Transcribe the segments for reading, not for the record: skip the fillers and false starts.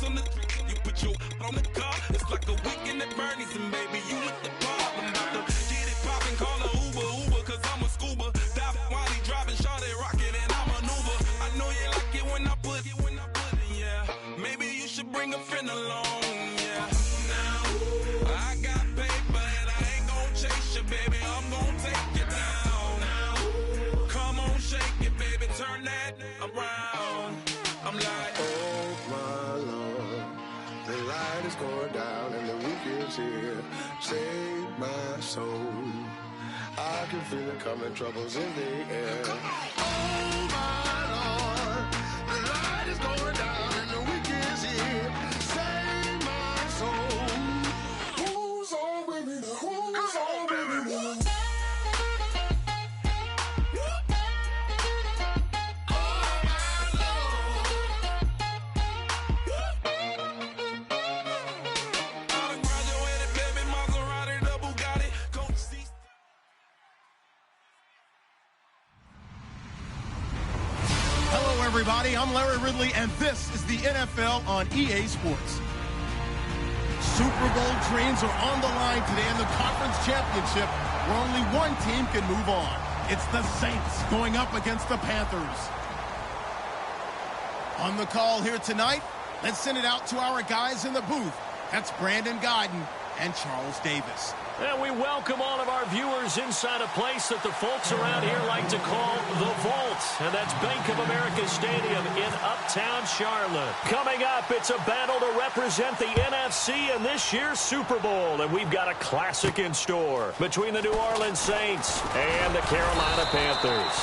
on the you put your on the car. It's like a weekend at Bernie's and baby, you with the problem. About to get it poppin', call a Uber, cause I'm a scuba. Dive while he driving, shot it rocket and I maneuver. I know you like it when I put it, yeah. Maybe you should bring a friend along, yeah. Now, I got paper and I ain't gon' chase you, baby. I'm gon' take you down. Now, come on, shake it, baby. Turn that around. I'm like, oh my Lord, the light is going down and the week is here. Save my soul. I can feel it coming, troubles in the air. Oh my Lord, the light is going down and the week is here. Save my soul. Who's on with me now? Who's on with me now? Everybody, I'm Larry Ridley, and this is the NFL on EA Sports. Super Bowl dreams are on the line today in the conference championship, where only one team can move on. It's the Saints going up against the Panthers. On the call here tonight, let's send it out to our guys in the booth. That's Brandon Guyton and Charles Davis. And we welcome all of our viewers inside a place that the folks around here like to call the Vault. And that's Bank of America Stadium in Uptown Charlotte. Coming up, it's a battle to represent the NFC in this year's Super Bowl. And we've got a classic in store between the New Orleans Saints and the Carolina Panthers.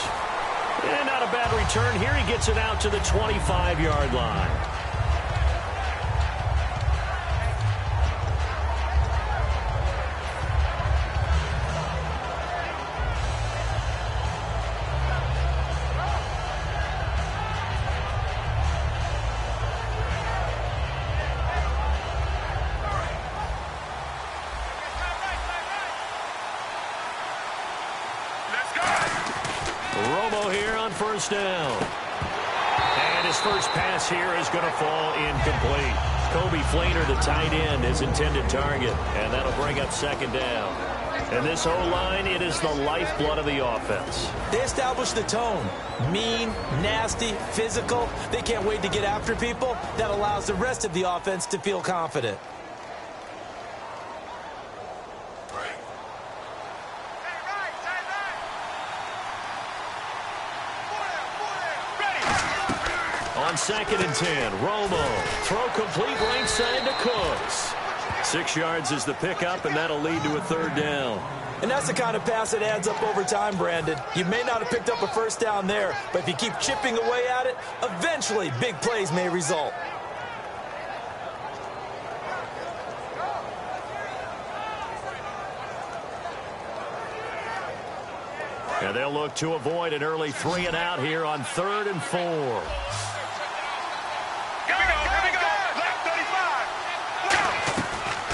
And not a bad return here. He gets it out to the 25-yard line. First down. And his first pass here is going to fall incomplete. Kobe Flainer, the tight end, his intended target. And that'll bring up second down. And this O-line, it is the lifeblood of the offense. They established the tone. Mean, nasty, physical. They can't wait to get after people. That allows the rest of the offense to feel confident. On 2nd and 10, Romo. Throw complete right side to Cooks. 6 yards is the pickup, and that'll lead to a third down. And that's the kind of pass that adds up over time, Brandon. You may not have picked up a first down there, but if you keep chipping away at it, eventually big plays may result. And they'll look to avoid an early 3 and out here on 3rd and 4.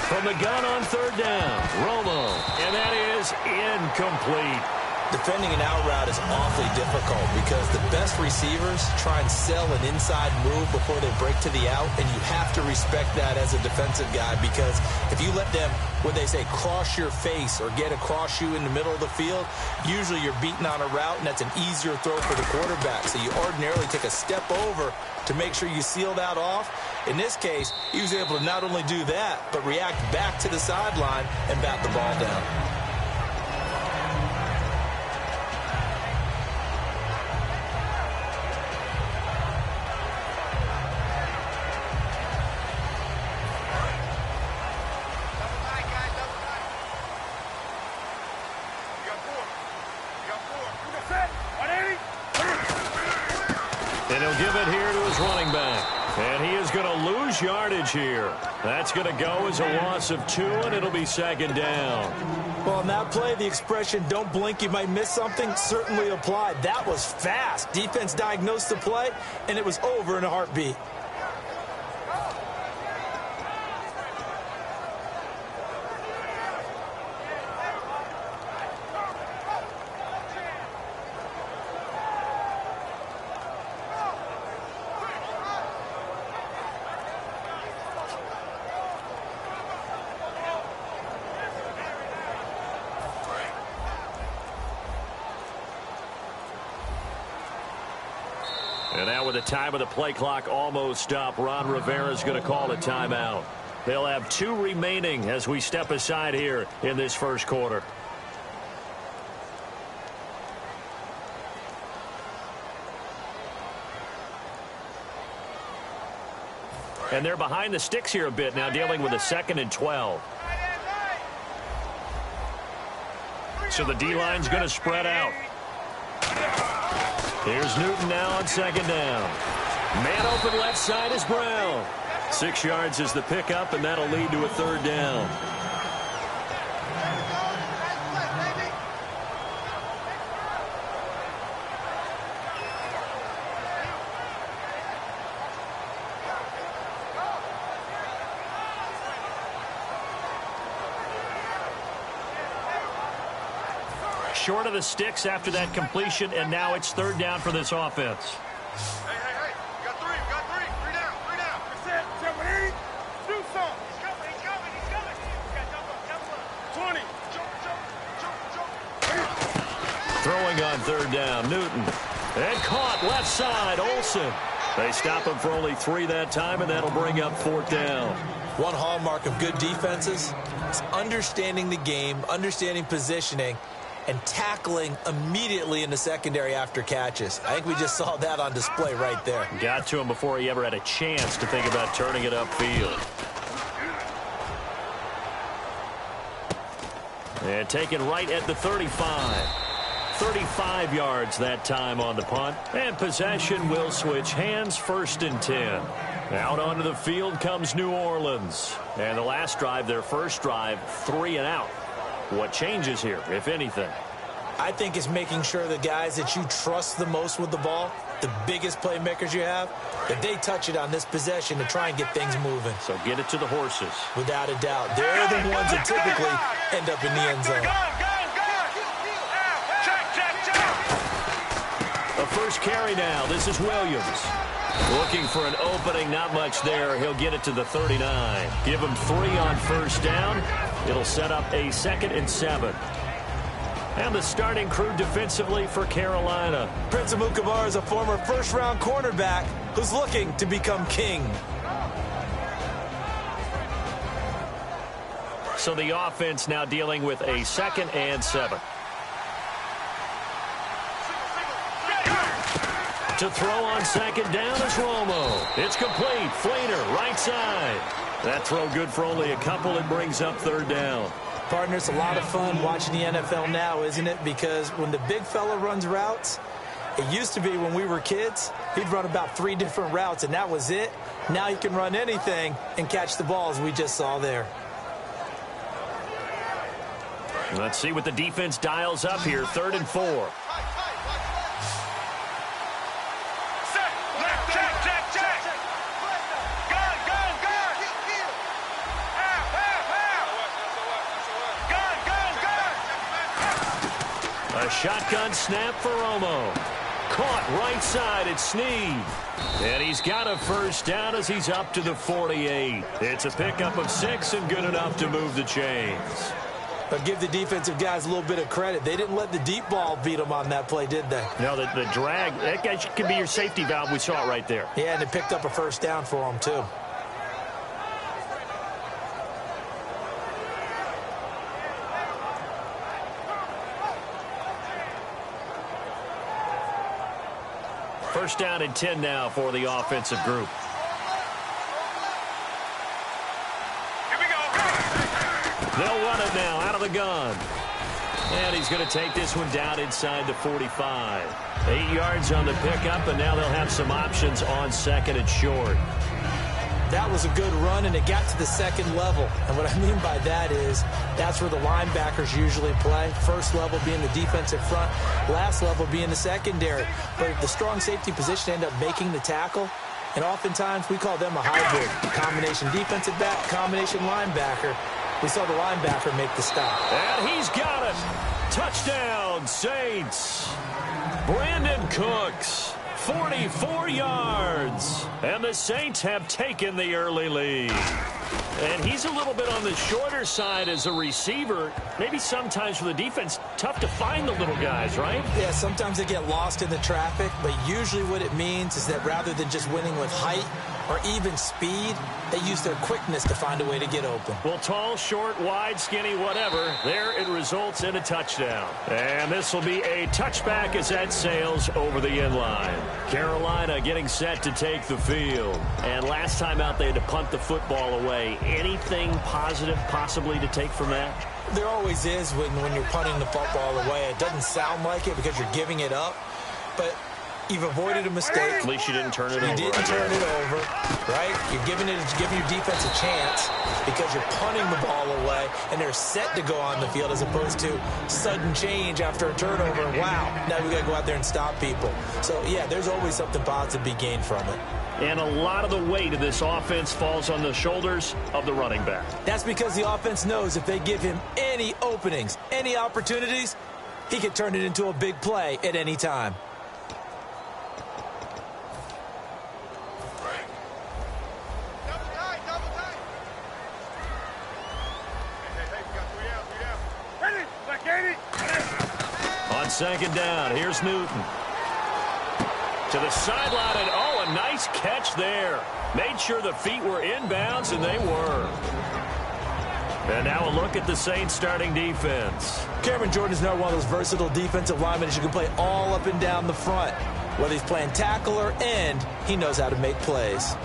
From the gun on 3rd down, Romo, and that is incomplete. Defending an out route is awfully difficult because the best receivers try and sell an inside move before they break to the out, and you have to respect that as a defensive guy because if you let them, when they say cross your face or get across you in the middle of the field, usually you're beaten on a route, and that's an easier throw for the quarterback. So you ordinarily take a step over to make sure you seal that off. In this case, he was able to not only do that, but react back to the sideline and bat the ball down. And he'll give it here to his running back. And he is going to lose yardage here. That's going to go as a loss of 2, and it'll be 2nd down. Well, on that play, the expression, don't blink, you might miss something, certainly applied. That was fast. Defense diagnosed the play, and it was over in a heartbeat. And now with the time of the play clock almost up, Ron Rivera's going to call a timeout. They'll have 2 remaining as we step aside here in this first quarter. And they're behind the sticks here a bit now, dealing with a 2nd and 12. So the D-line's going to spread out. Here's Newton now on 2nd down. Man open left side is Brown. 6 yards is the pickup, and that'll lead to a 3rd down. Short of the sticks after that completion, and now it's 3rd down for this offense. Hey, you got 3, 3 down. That's it, we need. Do something. He's coming. He's got double up. 20. Jump. Throwing on 3rd down, Newton. And caught left side, Olsen. They stop him for only 3 that time, and that'll bring up 4th down. One hallmark of good defenses is understanding the game, understanding positioning, and tackling immediately in the secondary after catches. I think we just saw that on display right there. Got to him before he ever had a chance to think about turning it upfield. And taken right at the 35. 35 yards that time on the punt. And possession will switch hands, 1st and 10. Out onto the field comes New Orleans. And the last drive, their first drive, 3 and out. What changes here, if anything? I think it's making sure the guys that you trust the most with the ball, the biggest playmakers you have, that they touch it on this possession to try and get things moving. So get it to the horses. Without a doubt. They're the ones that typically end up in the end zone. A first carry now. This is Williams. Looking for an opening, not much there. He'll get it to the 39. Give him 3 on 1st down. It'll set up a 2nd and 7. And the starting crew defensively for Carolina. Prince Amukamara is a former first-round cornerback who's looking to become king. So the offense now dealing with a 2nd and 7. To throw on 2nd down is Romo. It's complete. Flainer, right side. That throw good for only a couple. It brings up 3rd down. Partner, it's a lot of fun watching the NFL now, isn't it? Because when the big fella runs routes, it used to be when we were kids, he'd run about 3 different routes, and that was it. Now he can run anything and catch the balls we just saw there. Let's see what the defense dials up here. 3rd and 4. A shotgun snap for Romo. Caught right side at Snead. And he's got a 1st down as he's up to the 48. It's a pickup of 6 and good enough to move the chains. But give the defensive guys a little bit of credit. They didn't let the deep ball beat them on that play, did they? No, the drag, that could be your safety valve. We saw it right there. Yeah, and it picked up a 1st down for them, too. First down and 10 now for the offensive group. Here we go. They'll run it now out of the gun. And he's going to take this one down inside the 45. 8 yards on the pickup, and now they'll have some options on 2nd and short. That was a good run, and it got to the 2nd level. And what I mean by that is that's where the linebackers usually play. First level being the defensive front, last level being the secondary. But the strong safety position ended up making the tackle, and oftentimes we call them a hybrid. Combination defensive back, combination linebacker. We saw the linebacker make the stop. And he's got it. Touchdown, Saints. Brandon Cooks. 44 yards. And the Saints have taken the early lead. And he's a little bit on the shorter side as a receiver. Maybe sometimes for the defense, tough to find the little guys, right? Yeah, sometimes they get lost in the traffic, but usually what it means is that rather than just winning with height or even speed, they use their quickness to find a way to get open. Well, tall, short, wide, skinny, whatever, there it results in a touchdown. And this will be a touchback as that sails over the end line. Carolina getting set to take the field. And last time out, they had to punt the football away. Anything positive possibly to take from that? There always is when you're punting the football away. It doesn't sound like it because you're giving it up, but you've avoided a mistake. At least you didn't turn it over. You didn't turn it over, right? You're giving your defense a chance because you're punting the ball away, and they're set to go on the field as opposed to sudden change after a turnover. Wow, now we got to go out there and stop people. So, yeah, there's always something positive to be gained from it. And a lot of the weight of this offense falls on the shoulders of the running back. That's because the offense knows if they give him any openings, any opportunities, he can turn it into a big play at any time. On second down, here's Newton. To the sideline, and oh, a nice catch there. Made sure the feet were inbounds, and they were. And now a look at the Saints starting defense. Cameron Jordan is now one of those versatile defensive linemen who can play all up and down the front. Whether he's playing tackle or end, he knows how to make plays.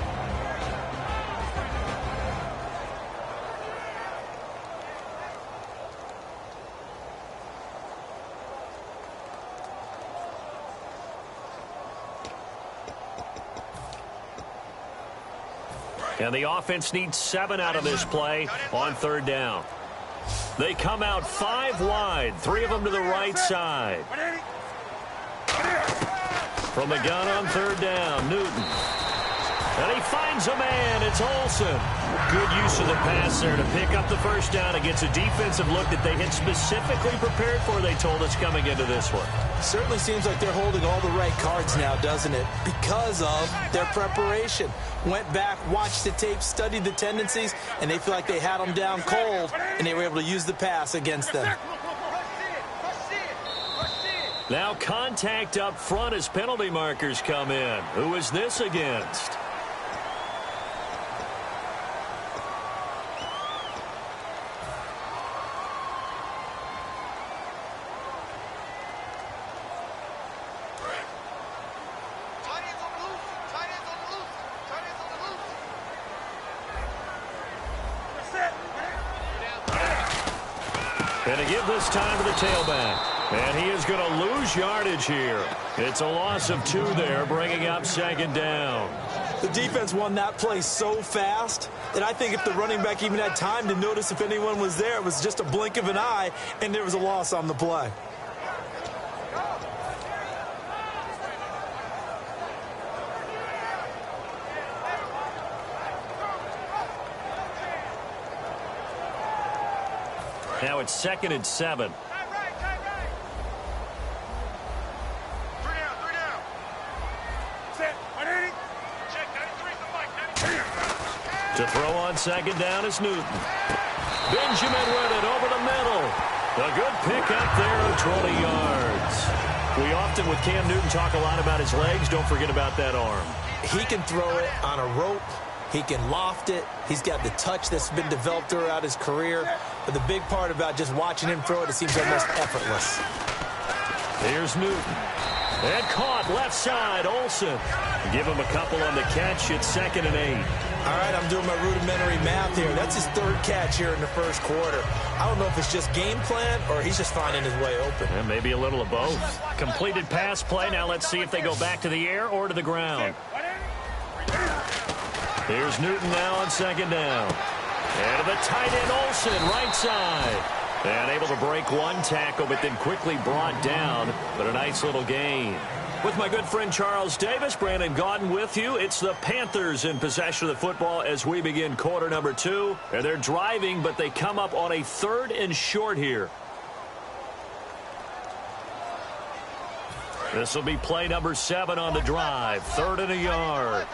And the offense needs 7 out of this play on third down. They come out 5 wide, 3 of them to the right side. From the gun on third down, Newton. And he finds a man. It's Olsen. Good use of the pass there to pick up the first down against a defensive look that they had specifically prepared for, they told us, coming into this one. Certainly seems like they're holding all the right cards now, doesn't it? Because of their preparation. Went back, watched the tape, studied the tendencies, and they feel like they had them down cold, and they were able to use the pass against them. Now contact up front as penalty markers come in. Who is this against? And to give this time to the tailback. And he is going to lose yardage here. It's a loss of 2 there, bringing up second down. The defense won that play so fast that I think if the running back even had time to notice if anyone was there, it was just a blink of an eye, and there was a loss on the play. Now it's 2nd and 7. To throw on second down is Newton. Benjamin with it over the middle. A good pickup there of 20 yards. We often, with Cam Newton, talk a lot about his legs. Don't forget about that arm. He can throw it on a rope. He can loft it. He's got the touch that's been developed throughout his career. But the big part about just watching him throw it, it seems almost effortless. Here's Newton. And caught left side, Olsen. Give him a couple on the catch. It's 2nd and 8. All right, I'm doing my rudimentary math here. That's his 3rd catch here in the first quarter. I don't know if it's just game plan or he's just finding his way open. And maybe a little of both. Completed pass play. Now let's see if they go back to the air or to the ground. Here's Newton now on second down. And to the tight end, Olsen, right side. And able to break one tackle, but then quickly brought down. But a nice little gain. With my good friend Charles Davis, Brandon Gaudin with you. It's the Panthers in possession of the football as we begin quarter number 2. And they're driving, but they come up on a 3rd and short here. This will be play number 7 on the drive. 3rd and a yard.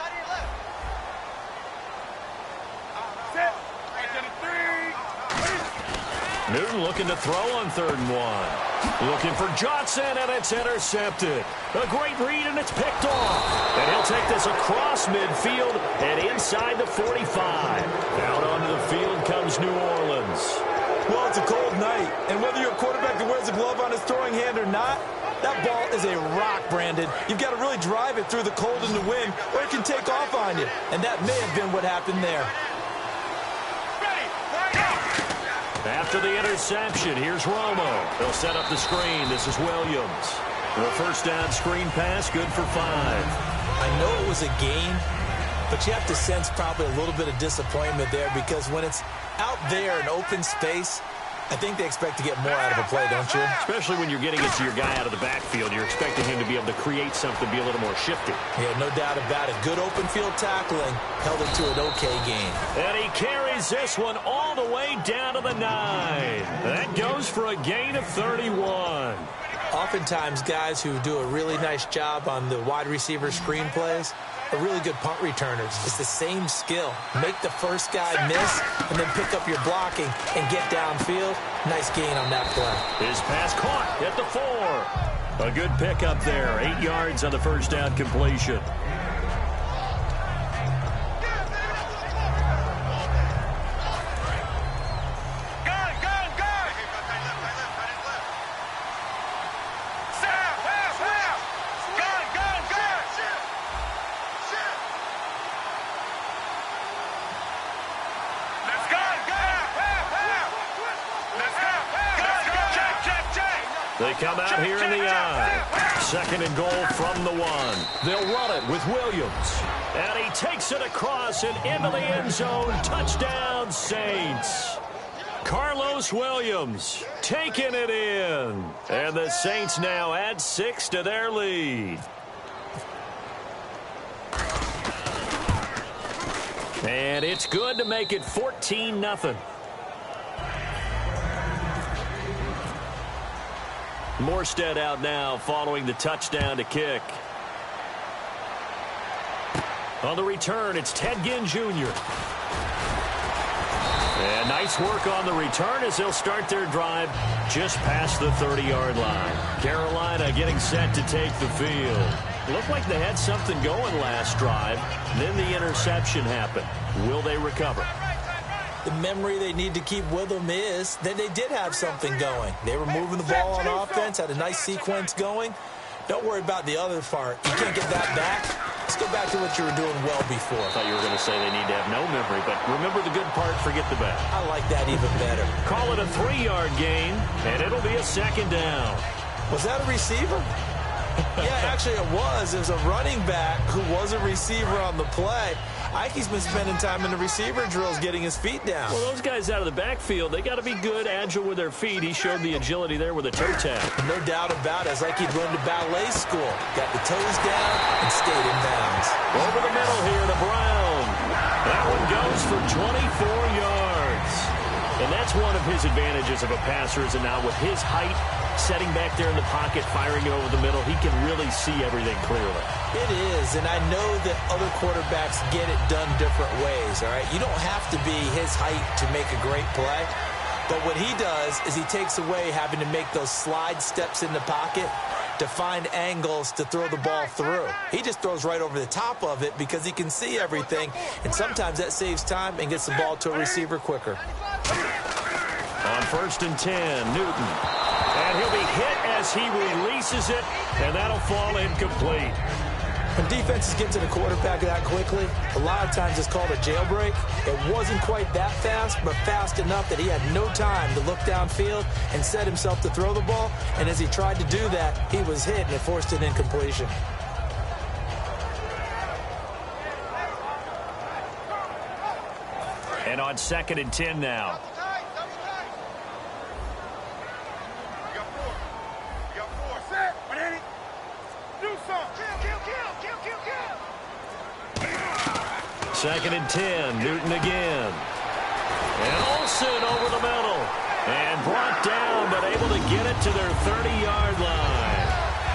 Newton looking to throw on 3rd and 1. Looking for Johnson, and it's intercepted. A great read, and it's picked off. And he'll take this across midfield and inside the 45. Out onto the field comes New Orleans. Well, it's a cold night, and whether you're a quarterback that wears a glove on his throwing hand or not, that ball is a rock, Brandon. You've got to really drive it through the cold and the wind, or it can take off on you. And that may have been what happened there. After the interception, here's Romo. They'll set up the screen. This is Williams. The first down screen pass, good for 5. I know it was a gain, but you have to sense probably a little bit of disappointment there because when it's out there in open space, I think they expect to get more out of a play, don't you? Especially when you're getting it to your guy out of the backfield. You're expecting him to be able to create something, be a little more shifty. Yeah, no doubt about it. Good open field tackling held it to an okay gain. And he carries this one all the way down to the 9. That goes for a gain of 31. Oftentimes, guys who do a really nice job on the wide receiver screen plays are really good punt returners. It's the same skill. Make the first guy miss and then pick up your blocking and get downfield. Nice gain on that play. His pass caught at the 4. A good pickup there. 8 yards on the first down completion. They come out here in the I. 2nd and goal from the 1. They'll run it with Williams. And he takes it across and into the end zone. Touchdown, Saints. Carlos Williams taking it in. And the Saints now add 6 to their lead. And it's good to make it 14-0. Morstead out now following the touchdown to kick. On the return, it's Ted Ginn Jr. And nice work on the return as they'll start their drive just past the 30-yard line. Carolina getting set to take the field. Looked like they had something going last drive. Then the interception happened. Will they recover? The memory they need to keep with them is that they did have something going. They were moving the ball on offense, had a nice sequence going. Don't worry about the other part. You can't get that back. Let's go back to what you were doing well before. I thought you were going to say they need to have no memory, but remember the good part, forget the bad. I like that even better. Call it a 3-yard gain, and it'll be a 2nd down. Was that a receiver? Yeah, actually it was. It was a running back who was a receiver on the play. Ike's been spending time in the receiver drills getting his feet down. Well, those guys out of the backfield, they got to be good, agile with their feet. He showed the agility there with a toe tap. No doubt about it. It's like he'd run to ballet school. Got the toes down and stayed in bounds. Over the middle here to Brown. That one goes for 24 yards. And that's one of his advantages of a passer is now with his height, setting back there in the pocket, firing it over the middle, he can really see everything clearly. It is, and I know that other quarterbacks get it done different ways, all right? You don't have to be his height to make a great play, but what he does is he takes away having to make those slide steps in the pocket to find angles to throw the ball through. He just throws right over the top of it because he can see everything, and sometimes that saves time and gets the ball to a receiver quicker. On 1st and 10, Newton. And he'll be hit as he releases it, and that'll fall incomplete. When defenses get to the quarterback that quickly, a lot of times it's called a jailbreak. It wasn't quite that fast, but fast enough that he had no time to look downfield and set himself to throw the ball. And as he tried to do that, he was hit and it forced an incompletion. And on 2nd and 10 now. Second and 10, Newton again. And Olsen over the middle. And brought down, but able to get it to their 30-yard line.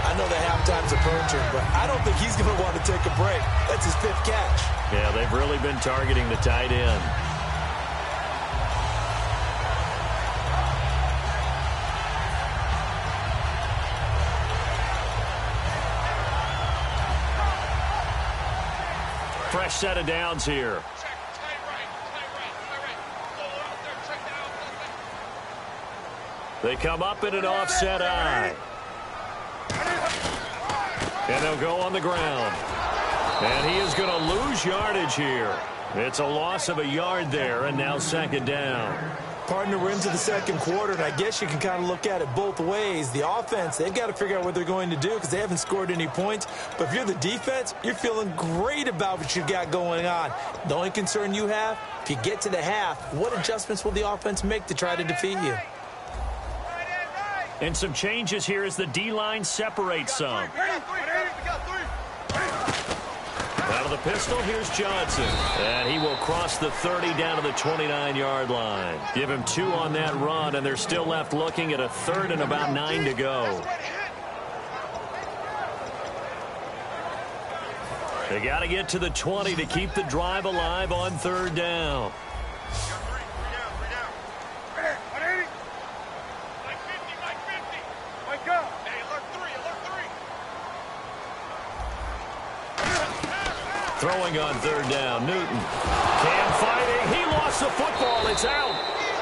I I know the halftime's approaching, but I don't think he's going to want to take a break. That's his 5th catch. Yeah, they've really been targeting the tight end. Fresh set of downs here. They come up in an offset eye. And they'll go on the ground. And he is going to lose yardage here. It's a loss of a yard there, and now 2nd down. Partner, we're into the 2nd quarter, and I guess you can kind of look at it both ways. The offense, they've got to figure out what they're going to do because they haven't scored any points. But if you're the defense, you're feeling great about what you've got going on. The only concern you have, if you get to the half, what adjustments will the offense make to try to defeat you? And some changes here as the D-line separates some. Out of the pistol, here's Johnson. And he will cross the 30 down to the 29-yard line. Give him 2 on that run, and they're still left looking at a 3rd and about 9 to go. They got to get to the 20 to keep the drive alive on 3rd down. Throwing on 3rd down, Newton. Cam fighting. He lost the football. It's out.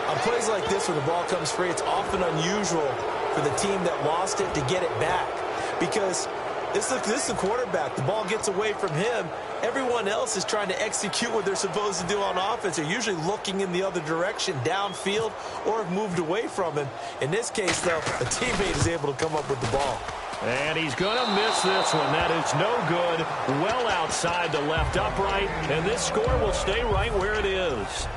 On plays like this where the ball comes free, it's often unusual for the team that lost it to get it back. Because this is the quarterback. The ball gets away from him. Everyone else is trying to execute what they're supposed to do on offense. They're usually looking in the other direction, downfield, or have moved away from him. In this case, though, a teammate is able to come up with the ball. And he's going to miss this one. That is no good. Well outside the left upright. And this score will stay right where it is.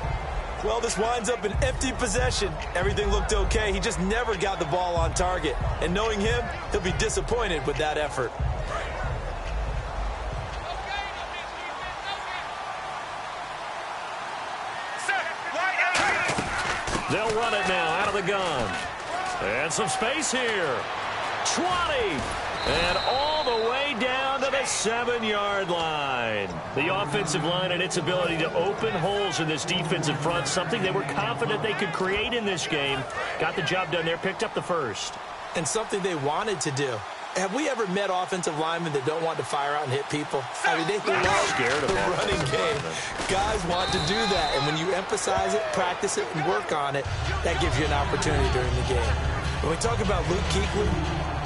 Well, this winds up an empty possession. Everything looked okay. He just never got the ball on target. And knowing him, he'll be disappointed with that effort. They'll run it now out of the gun. And some space here. 20. And all the way down to the 7-yard line. The offensive line and its ability to open holes in this defensive front, something they were confident they could create in this game. Got the job done there, picked up the 1st. And something they wanted to do. Have we ever met offensive linemen that don't want to fire out and hit people? I mean, they love the running game. Guys want to do that, and when you emphasize it, practice it, and work on it, that gives you an opportunity during the game. When we talk about Luke Kuechly,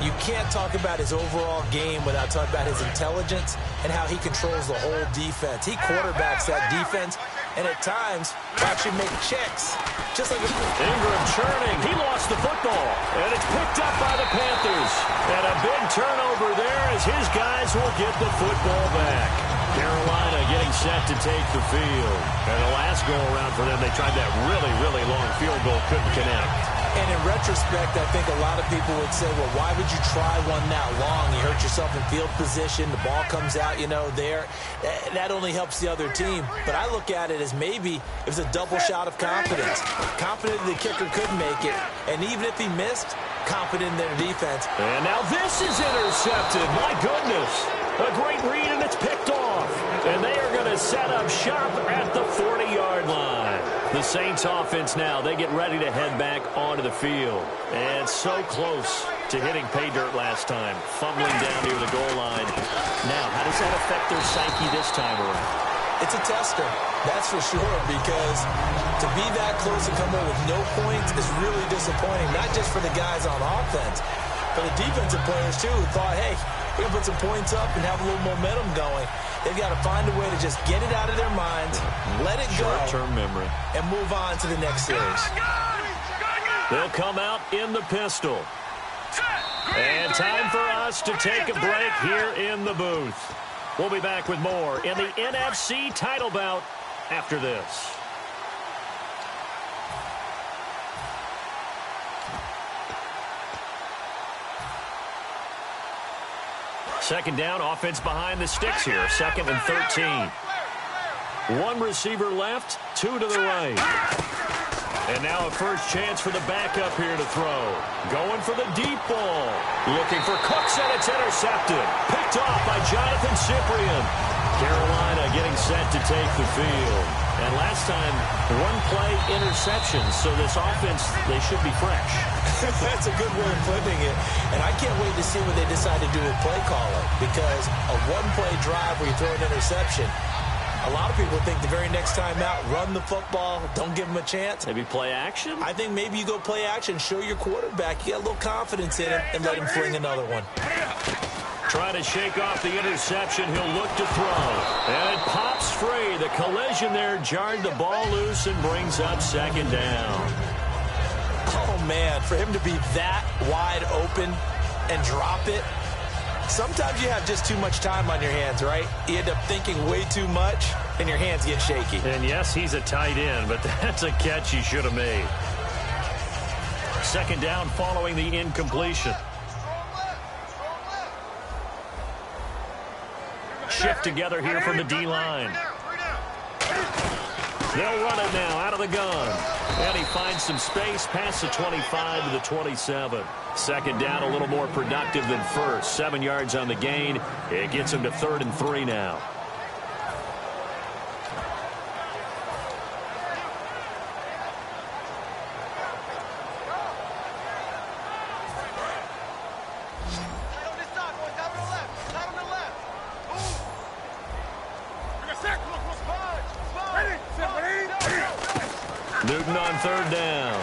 you can't talk about his overall game without talking about his intelligence and how he controls the whole defense. He quarterbacks that defense, and at times actually make checks. Just like Ingram churning. He lost the football, and it's picked up by the Panthers. And a big turnover there as his guys will get the football back. Carolina getting set to take the field. And the last go-around for them, they tried that really, really long field goal, couldn't connect. And in retrospect, I think a lot of people would say, well, why would you try one that long? You hurt yourself in field position. The ball comes out, there. That only helps the other team. But I look at it as maybe it was a double shot of confidence. Confident the kicker could make it. And even if he missed, confident in their defense. And now this is intercepted. My goodness. A great read, and it's picked off. And they are going to set up shop at the 40-yard line. The Saints offense now, they get ready to head back onto the field. And so close to hitting pay dirt last time. Fumbling down near the goal line. Now, how does that affect their psyche this time around? It's a tester, that's for sure, because to be that close and come away with no points is really disappointing, not just for the guys on offense, but the defensive players, too, who thought, hey, we're going to put some points up and have a little momentum going. They've got to find a way to just get it out of their minds, let it go, short-term memory, and move on to the next series. They'll come out in the pistol. And time for us to take a break here in the booth. We'll be back with more in the NFC title bout after this. Second down, offense behind the sticks here. 2nd and 13. One receiver left, 2 to the right. And now a first chance for the backup here to throw. Going for the deep ball. Looking for Cooks, and it's intercepted. Picked off by Jonathan Cyprien. Carolina getting set to take the field. And last time, one-play interception. So this offense, they should be fresh. That's a good way of putting it. And I can't wait to see what they decide to do with play caller. Because a one-play drive where you throw an interception, a lot of people think the very next time out, run the football, don't give them a chance. Maybe play action? I think maybe you go play action, show your quarterback you got a little confidence in him, and let him fling another one. Trying to shake off the interception. He'll look to throw. And it pops free. The collision there jarred the ball loose and brings up second down. Oh, man, for him to be that wide open and drop it. Sometimes you have just too much time on your hands, right? You end up thinking way too much, and your hands get shaky. And, yes, he's a tight end, but that's a catch he should have made. Second down following the incompletion. Shift together here from the D-line. They'll run it now out of the gun. And he finds some space past the 25 to the 27. Second down, a little more productive than first. 7 yards on the gain. It gets him to 3rd and 3 now. Newton on 3rd down.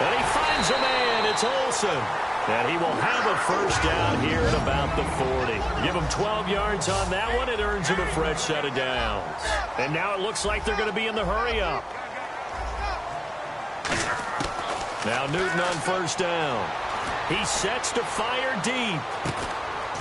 And he finds a man. It's Olsen. And he will have a first down here at about the 40. Give him 12 yards on that one. It earns him a fresh set of downs. And now it looks like they're going to be in the hurry-up. Now Newton on 1st down. He sets to fire deep.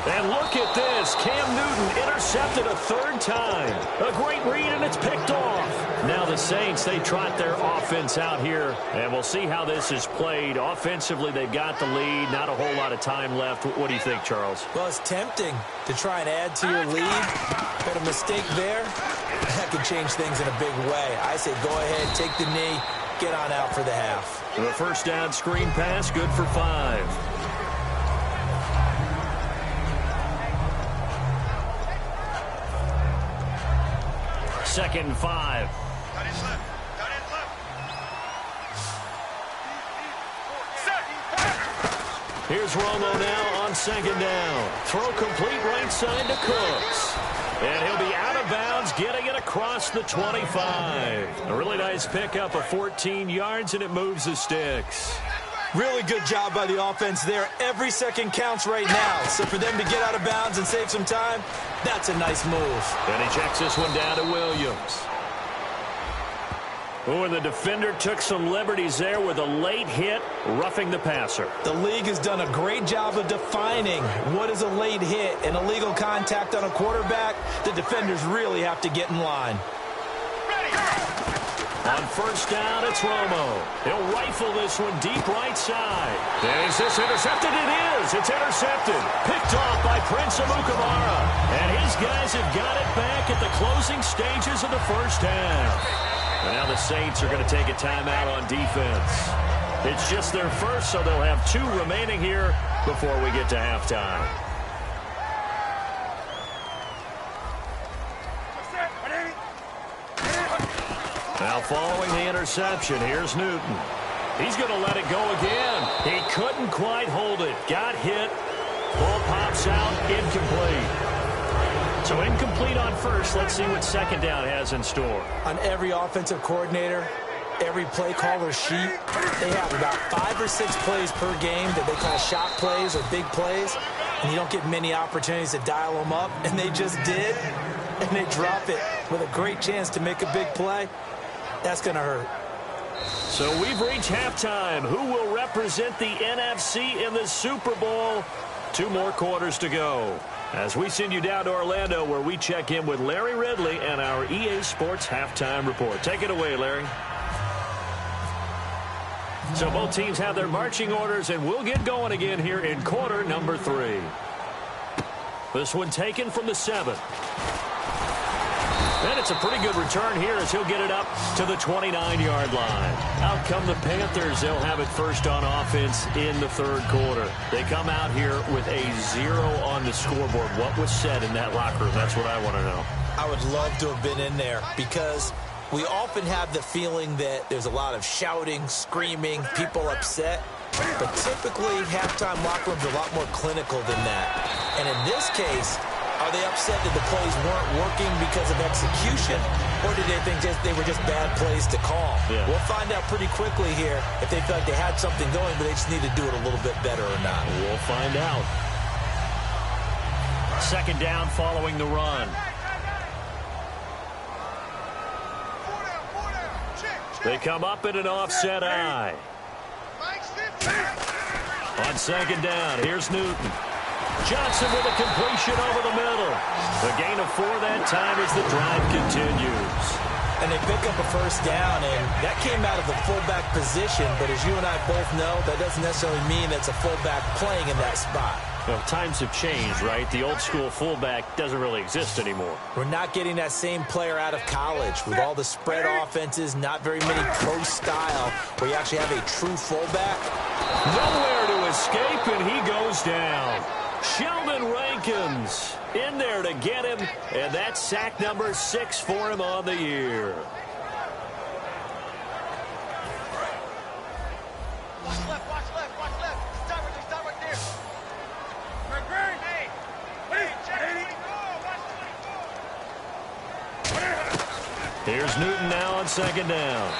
And look at this. Cam Newton intercepted a 3rd time. A great read, and it's picked off. Now the Saints, they trot their offense out here, and we'll see how this is played. Offensively, they've got the lead. Not a whole lot of time left. What do you think, Charles? Well, it's tempting to try and add to your lead, but a mistake there, that could change things in a big way. I say go ahead, take the knee, get on out for the half. The first down screen pass, good for 5. Second and 5. Here's Romo now on 2nd down. Throw complete right side to Cooks. And he'll be out of bounds, getting it across the 25. A really nice pickup of 14 yards, and it moves the sticks. Really good job by the offense there. Every second counts right now. So for them to get out of bounds and save some time, that's a nice move. And he checks this one down to Williams. Oh, and the defender took some liberties there with a late hit, roughing the passer. The league has done a great job of defining what is a late hit and illegal contact on a quarterback. The defenders really have to get in line. On 1st down, it's Romo. He'll rifle this one deep right side. Is this intercepted? It is. It's intercepted. Picked off by Prince Amukamara. And his guys have got it back at the closing stages of the first half. And now the Saints are going to take a timeout on defense. It's just their first, so they'll have 2 remaining here before we get to halftime. Now following the interception, here's Newton. He's going to let it go again. He couldn't quite hold it. Got hit. Ball pops out. Incomplete. So incomplete on first. Let's see what 2nd down has in store. On every offensive coordinator, every play caller sheet, they have about 5 or 6 plays per game that they call shot plays or big plays. And you don't get many opportunities to dial them up. And they just did. And they drop it with a great chance to make a big play. That's going to hurt. So we've reached halftime. Who will represent the NFC in the Super Bowl? 2 more quarters to go. As we send you down to Orlando, where we check in with Larry Ridley and our EA Sports Halftime Report. Take it away, Larry. So both teams have their marching orders, and we'll get going again here in quarter number 3. This one taken from the 7. And it's a pretty good return here as he'll get it up to the 29-yard line. Out come the Panthers. They'll have it first on offense in the third quarter. They come out here with a 0 on the scoreboard. What was said in that locker room? That's what I want to know. I would love to have been in there because we often have the feeling that there's a lot of shouting, screaming, people upset. But typically, halftime locker rooms are a lot more clinical than that. And in this case, are they upset that the plays weren't working because of execution, or did they think they were just bad plays to call? Yeah. We'll find out pretty quickly here if they feel like they had something going, but they just need to do it a little bit better or not. We'll find out. Second down following the run. They come up in an offset eye. On second down, here's Newton. Johnson with a completion over the middle. The gain of 4 that time as the drive continues. And they pick up a first down, and that came out of the fullback position. But as you and I both know, that doesn't necessarily mean it's a fullback playing in that spot. Well, times have changed, right? The old school fullback doesn't really exist anymore. We're not getting that same player out of college with all the spread offenses, not very many pro style, where you actually have a true fullback. Nowhere to escape, and he goes down. Sheldon Rankins in there to get him, and that's sack number 6 for him on the year. Watch left, watch left, watch left. Stop right there. Hey, check 24, watch 24. Here's Newton now on second down.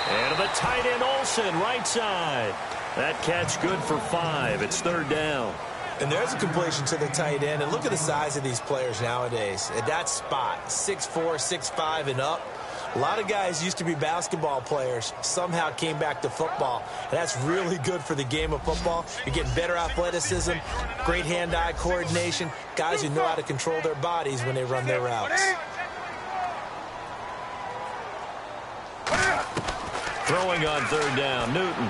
And to the tight end Olsen, right side. That catch good for 5. It's third down. And there's a completion to the tight end. And look at the size of these players nowadays. At that spot, 6'4", 6'5", and up. A lot of guys used to be basketball players, somehow came back to football. And that's really good for the game of football. You're getting better athleticism, great hand-eye coordination, guys who know how to control their bodies when they run their routes. Throwing on third down, Newton.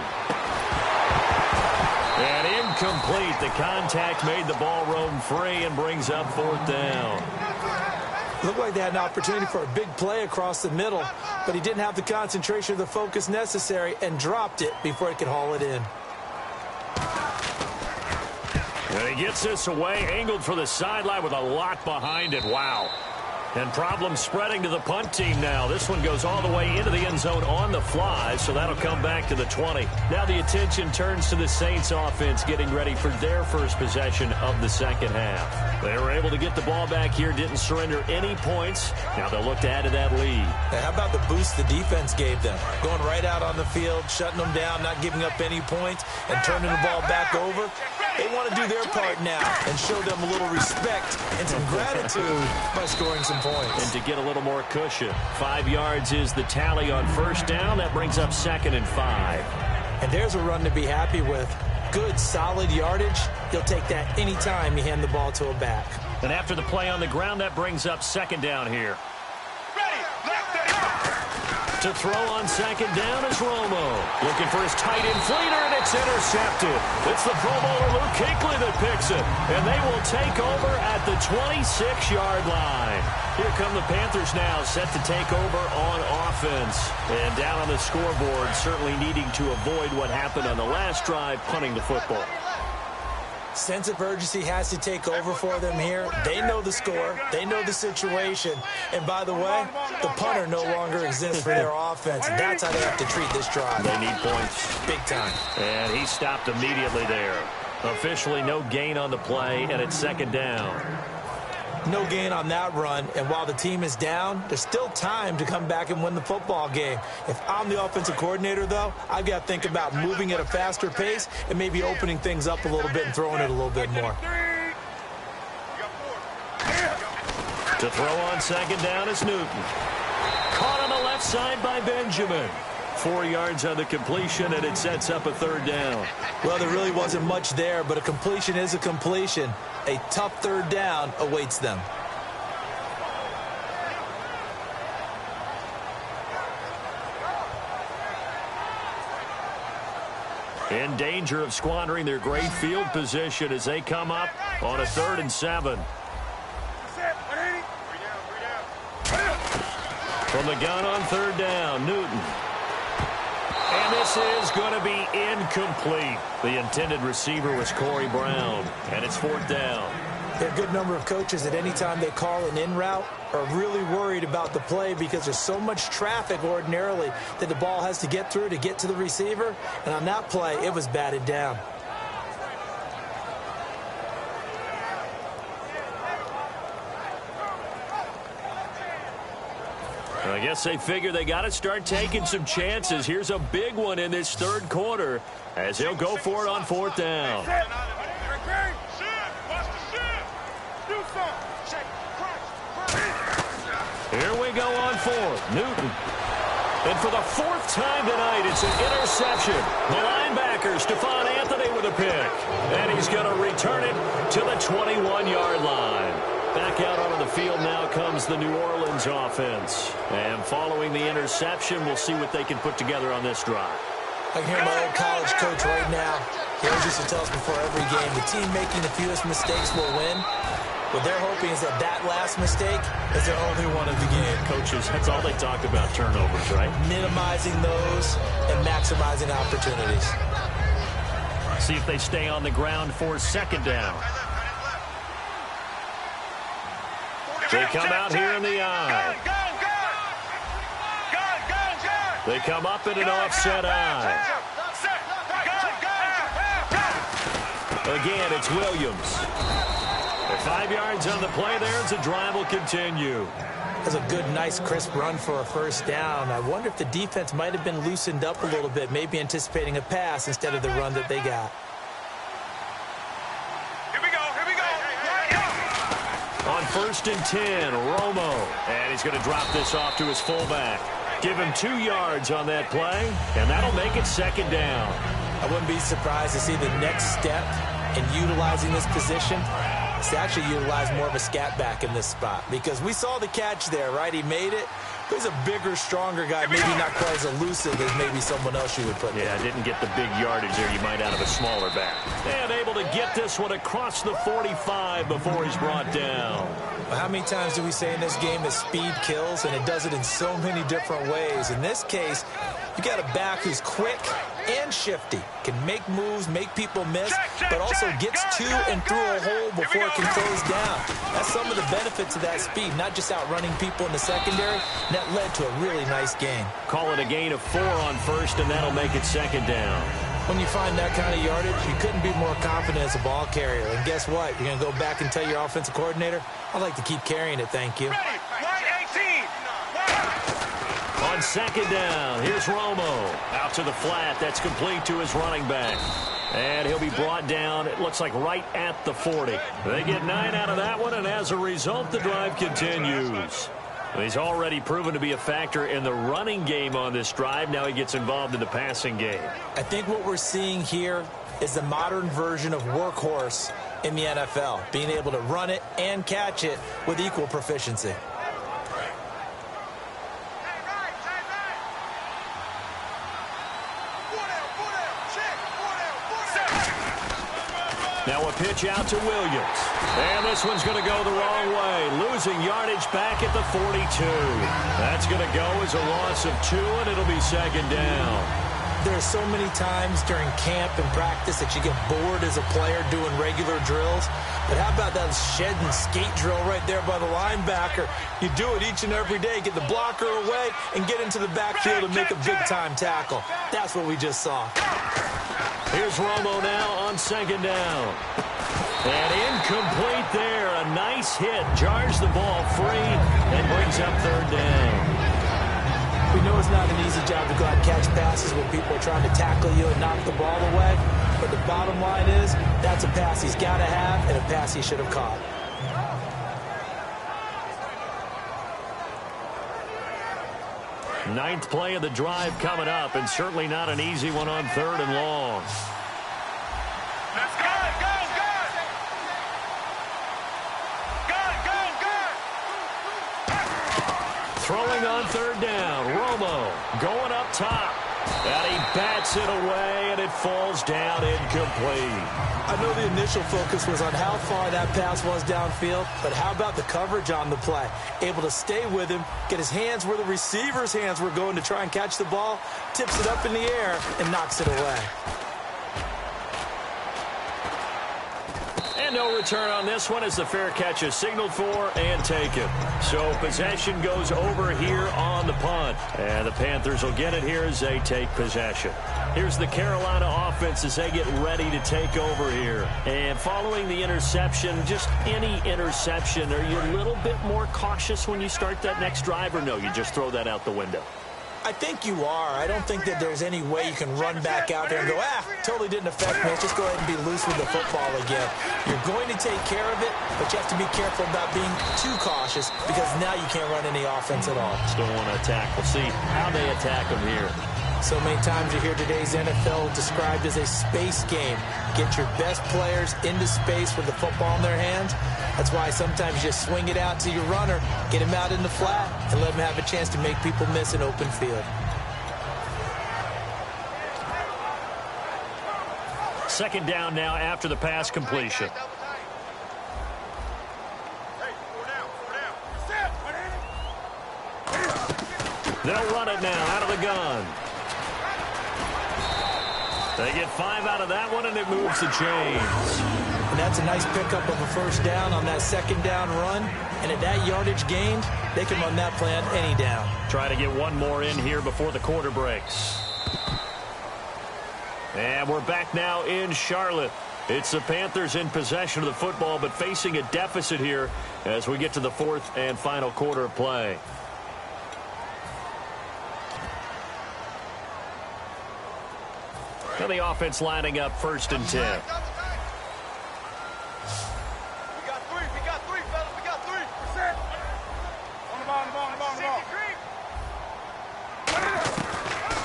And incomplete. The contact made the ball roam free and brings up fourth down. Looked like they had an opportunity for a big play across the middle, but he didn't have the concentration or the focus necessary and dropped it before he could haul it in. And he gets this away, angled for the sideline with a lot behind it. Wow. And problems spreading to the punt team now. This one goes all the way into the end zone on the fly, so that'll come back to the 20. Now the attention turns to the Saints offense getting ready for their first possession of the second half. They were able to get the ball back here, didn't surrender any points. Now they'll look to add to that lead. Now, how about the boost the defense gave them? Going right out on the field, shutting them down, not giving up any points, and turning the ball back over. They want to do their part now and show them a little respect and some gratitude by scoring some points. And to get a little more cushion. 5 yards is the tally on first down. That brings up 2nd and 5. And there's a run to be happy with. Good, solid yardage. You'll take that anytime you hand the ball to a back. And after the play on the ground, that brings up 2nd down here. To throw on second down is Romo. Looking for his tight end Fleeter, and it's intercepted. It's the Pro Bowler Luke Kuechly that picks it. And they will take over at the 26-yard line. Here come the Panthers now, set to take over on offense. And down on the scoreboard, certainly needing to avoid what happened on the last drive, punting the football. Sense of urgency has to take over for them here. They know the score. They know the situation. And by the way, the punter no longer exists for their offense. And that's how they have to treat this drive. They need points. Big time. And he stopped immediately there. Officially no gain on the play, and it's 2nd down. No gain on that run, and while the team is down, there's still time to come back and win the football game. If I'm the offensive coordinator, though, I've got to think about moving at a faster pace and maybe opening things up a little bit and throwing it a little bit more. To throw on second down is Newton. Caught on the left side by Benjamin. 4 yards on the completion, and it sets up a 3rd down. Well, there really wasn't much there, but a completion is a completion. A tough 3rd down awaits them. In danger of squandering their great field position as they come up on a 3rd and 7. From the gun on third down, Newton. And this is going to be incomplete. The intended receiver was Corey Brown, and it's fourth down. There are a good number of coaches at any time they call an in route are really worried about the play because there's so much traffic ordinarily that the ball has to get through to get to the receiver. And on that play, it was batted down. I guess they figure they got to start taking some chances. Here's a big one in this third quarter as he'll go for it on fourth down. Here we go on fourth. Newton. And for the fourth time tonight, it's an interception. The linebacker, Stephon Anthony, with a pick. And he's going to return it to the 21-yard line. Back out onto the field now comes the New Orleans offense. And following the interception, we'll see what they can put together on this drive. I can hear my old college coach right now. He always used to tell us before every game, the team making the fewest mistakes will win. What they're hoping is that last mistake is their only one of the game. Coaches, that's all they talk about, turnovers, right? Minimizing those and maximizing opportunities. See if they stay on the ground for second down. They come out here in the eye. They come up in an offset eye. Again, it's Williams. 5 yards on the play there as the drive will continue. That's a good, nice, crisp run for a first down. I wonder if the defense might have been loosened up a little bit, maybe anticipating a pass instead of the run that they got. Here we go. On first and 10, Romo. And he's going to drop this off to his fullback. Give him 2 yards on that play, and that'll make it second down. I wouldn't be surprised to see the next step in utilizing this position is to actually utilize more of a scat back in this spot, because we saw the catch there, right? He made it. He's a bigger, stronger guy, maybe not quite as elusive as maybe someone else you would put there. Yeah, didn't get the big yardage there you might out of a smaller back. And able to get this one across the 45 before he's brought down. Well, how many times do we say in this game that speed kills, and it does it in so many different ways? In this case, you got a back who's quick and shifty, can make moves, make people miss, but also gets to and through a hole before it can close down. That's some of the benefits of that speed, not just outrunning people in the secondary. That led to a really nice gain. Call it a gain of 4 on first, and that'll make it second down. When you find that kind of yardage, you couldn't be more confident as a ball carrier. And guess what? You're going to go back and tell your offensive coordinator, I'd like to keep carrying it, thank you. On second down, here's Romo. Out to the flat. That's complete to his running back. And he'll be brought down, it looks like, right at the 40. They get 9 out of that one, and as a result, the drive continues. He's already proven to be a factor in the running game on this drive. Now he gets involved in the passing game. I think what we're seeing here is the modern version of workhorse in the NFL, being able to run it and catch it with equal proficiency. Now a pitch out to Williams. And this one's going to go the wrong way. Losing yardage back at the 42. That's going to go as a loss of 2, and it'll be second down. There are so many times during camp and practice that you get bored as a player doing regular drills. But how about that shed and skate drill right there by the linebacker? You do it each and every day. Get the blocker away and get into the backfield and make a big-time tackle. That's what we just saw. Here's Romo now on second down. And incomplete there. A nice hit. Jars the ball free and brings up third down. We know it's not an easy job to go out and catch passes when people are trying to tackle you and knock the ball away. But the bottom line is, that's a pass he's got to have and a pass he should have caught. Ninth play of the drive coming up, and certainly not an easy one on third and long. Let's go. Throwing on third down, Romo going up top. And he bats it away, and it falls down incomplete. I know the initial focus was on how far that pass was downfield, but how about the coverage on the play? Able to stay with him, get his hands where the receiver's hands were going to try and catch the ball, tips it up in the air, and knocks it away. And no return on this one as the fair catch is signaled for and taken. So possession goes over here on the punt. And the Panthers will get it here as they take possession. Here's the Carolina offense as they get ready to take over here. And following the interception, just any interception, are you a little bit more cautious when you start that next drive, or no, you just throw that out the window? I think you are. I don't think that there's any way you can run back out there and go, totally didn't affect me. Let's just go ahead and be loose with the football again. You're going to take care of it, but you have to be careful about being too cautious because now you can't run any offense at all. Still want to attack. We'll see how they attack them here. So many times you hear today's NFL described as a space game. Get your best players into space with the football in their hands. That's why sometimes you just swing it out to your runner, get him out in the flat, and let him have a chance to make people miss an open field. Second down now after the pass completion. They'll run it now out of the gun. They get 5 out of that one, and it moves the chains. And that's a nice pickup of a first down on that second down run. And at that yardage gained, they can run that play on any down. Try to get one more in here before the quarter breaks. And we're back now in Charlotte. It's the Panthers in possession of the football, but facing a deficit here as we get to the fourth and final quarter of play. Now the offense lining up 1st and 10. We got three, fellas. We got three. We're set. On the ball.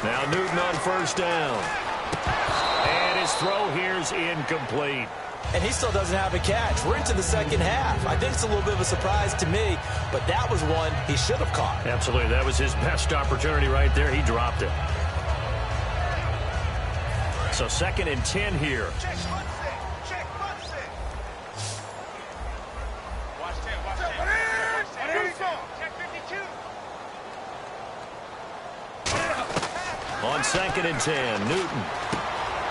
Now Newton on 1st down. And his throw here's incomplete. And he still doesn't have a catch. We're into the second half. I think it's a little bit of a surprise to me, but that was one he should have caught. Absolutely. That was his best opportunity right there. He dropped it. So 2nd and 10 here. Check Munson. Watch 10. Check 52. On 2nd and 10, Newton.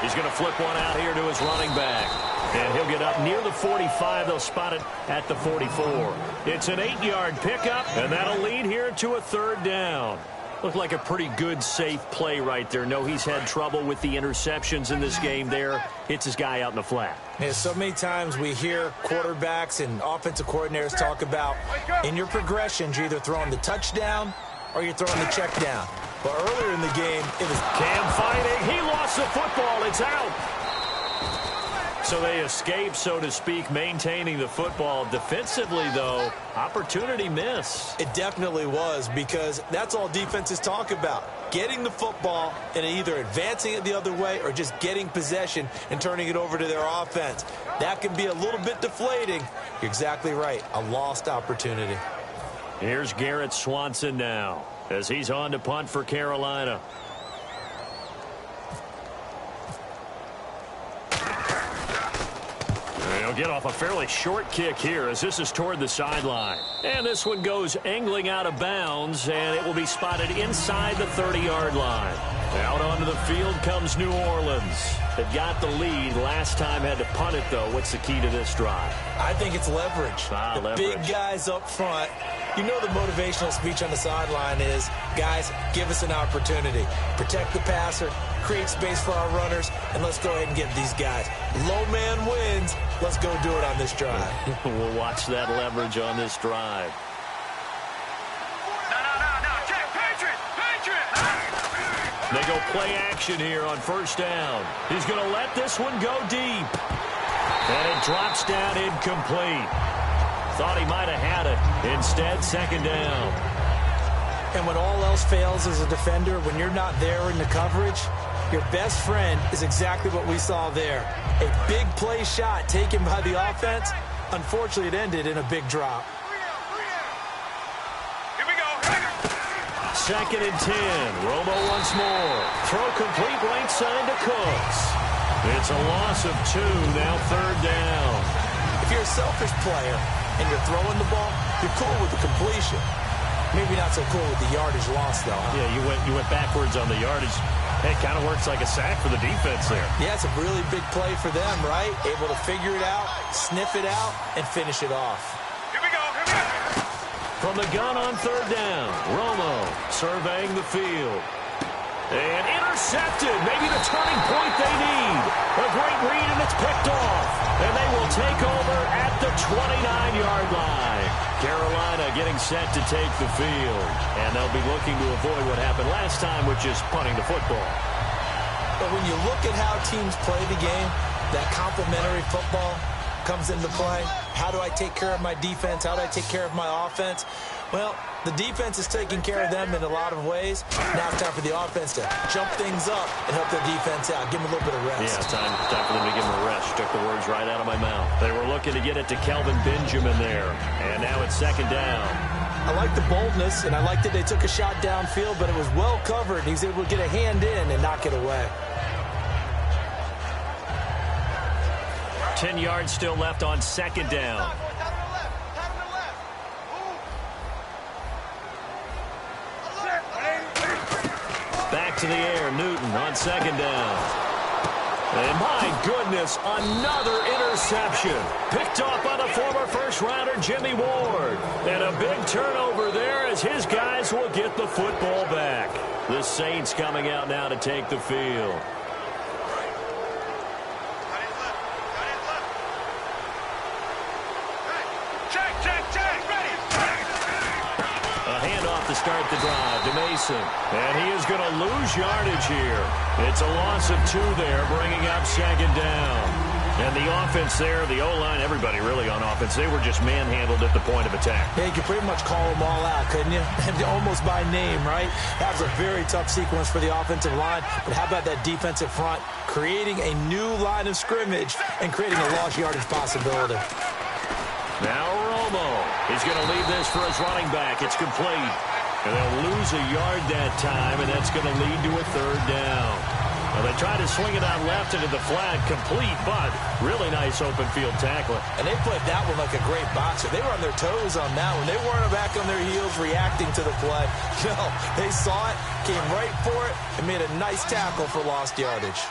He's going to flip one out here to his running back. And he'll get up near the 45. They'll spot it at the 44. It's an 8-yard pickup, and that'll lead here to a 3rd down. Looked like a pretty good, safe play right there. No, he's had trouble with the interceptions in this game there. Hits his guy out in the flat. Yeah, so many times we hear quarterbacks and offensive coordinators talk about in your progressions, you're either throwing the touchdown or you're throwing the check down. But earlier in the game, it was Cam fighting. He lost the football. It's out. So they escape, so to speak, maintaining the football. Defensively, though, opportunity miss. It definitely was, because that's all defenses talk about. Getting the football and either advancing it the other way or just getting possession and turning it over to their offense. That can be a little bit deflating. You're exactly right. A lost opportunity. Here's Garrett Swanson now as he's on to punt for Carolina. He'll get off a fairly short kick here as this is toward the sideline. And this one goes angling out of bounds, and it will be spotted inside the 30-yard line. Out onto the field comes New Orleans. They've got the lead. Last time had to punt it, though. What's the key to this drive? I think it's leverage. Leverage. Big guys up front. You know the motivational speech on the sideline is, guys, give us an opportunity. Protect the passer, create space for our runners, and let's go ahead and get these guys. Low man wins. Let's go do it on this drive. We'll watch that leverage on this drive. No. Check. Patriot. They go play action here on 1st down. He's going to let this one go deep. And it drops down incomplete. Thought he might have had it. Instead, 2nd down. And when all else fails as a defender, when you're not there in the coverage, your best friend is exactly what we saw there. A big play shot taken by the offense. Unfortunately, it ended in a big drop. Here we go. 2nd and 10. Romo once more. Throw complete right side to Cooks. It's a loss of 2, now 3rd down. If you're a selfish player and you're throwing the ball, you're cool with the completion. Maybe not so cool with the yardage loss, though. Huh? Yeah, you went backwards on the yardage. It kind of works like a sack for the defense there. Yeah, it's a really big play for them, right? Able to figure it out, sniff it out, and finish it off. Here we go, here we go. From the gun on 3rd down, Romo surveying the field. And intercepted. Maybe the turning point they need. A great read, and it's picked off. And they will take over at the 29-yard line. Carolina getting set to take the field. And they'll be looking to avoid what happened last time, which is punting the football. But when you look at how teams play the game, that complementary football comes into play. How do I take care of my defense? How do I take care of my offense? Well, the defense is taking care of them in a lot of ways. Now it's time for the offense to jump things up and help their defense out. Give them a little bit of rest. Yeah, time for them to give them a rest. Took the words right out of my mouth. They were looking to get it to Kelvin Benjamin there. And now it's 2nd down. I like the boldness, and I like that they took a shot downfield, but it was well covered. He's able to get a hand in and knock it away. 10 yards still left on 2nd down. Back to the air, Newton on 2nd down. And my goodness, another interception. Picked off by the former first-rounder Jimmy Ward. And a big turnover there as his guys will get the football back. The Saints coming out now to take the field. To start the drive to Mason. And he is going to lose yardage here. It's a loss of 2 there, bringing up 2nd down. And the offense there, the O-line, everybody really on offense, they were just manhandled at the point of attack. Yeah, you could pretty much call them all out, couldn't you? Almost by name, right? That was a very tough sequence for the offensive line. But how about that defensive front creating a new line of scrimmage and creating a lost yardage possibility? Now Romo is going to leave this for his running back. It's complete. And they'll lose a yard that time, and that's going to lead to a 3rd down. Well, they tried to swing it out left into the flat, complete, but really nice open field tackling. And they played that one like a great boxer. They were on their toes on that one. They weren't back on their heels reacting to the play. No, they saw it, came right for it, and made a nice tackle for lost yardage.